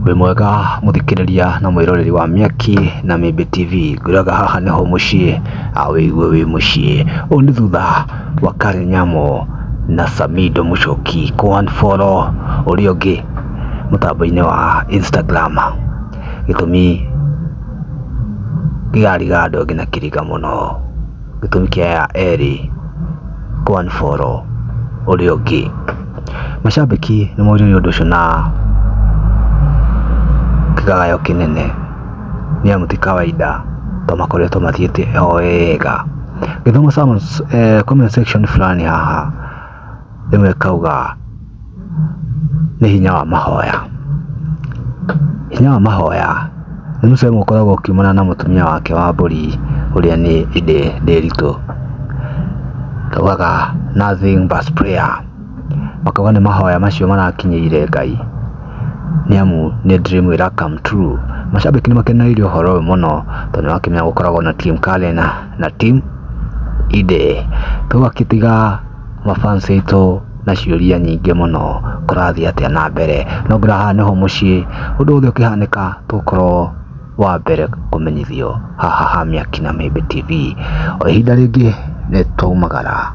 we mwega muthikiriria na mwiroreri wa Miaki na Mĩmbi TV. Nguraga haha niho mucii awĩigue wĩ mucii. Ũũ nĩ thutha wa Karen Nyamo na Samido Muchoki kũunfollow ũrĩa ũngĩ mũtambo-inĩ wa Instagram. Gĩtũmi gĩgariga andũ angĩ na kĩriga mũno. Gĩtũmi kĩa erĩ kũunfollow ũrĩa ũngĩ. Mashabiki nĩ morirĩ ũndũ ũcio na kĩgagayo kĩnene, nĩamu ti kawaida to makoretwo mathiĩte o wega. Gĩthoma sama comment section fulani haha rĩmwe kauga nĩ hinya wa mahoya. Hinya wa mahoya nĩ mũcemo ũkoragwo ũkiumana na mũtumia wake wa mbũri ũrĩa nĩ Ide Nderitu. Kaugaga nothing but prayer. Makauga nĩ mahoya macio marakinyĩire Ngai, nĩamu nĩ dream ĩra come true. Mashabiki nĩ makeneirio ũhoro ũyũ mũno tondũ nĩwakĩmenya gũkoragwo na team Karen na team Ide. Tũgakĩtiga mafans aitũ na ciũria nyingĩ mũno kũrathiĩ atĩa na mbere. No ngĩra haha nĩho muciĩ, ũndũ wothe ũkĩhanĩka tũkorwo wa mbere kũmenyithio haha ha Miaki na Mĩmbi TV. O ihinda rĩngĩ nĩ twaumagara.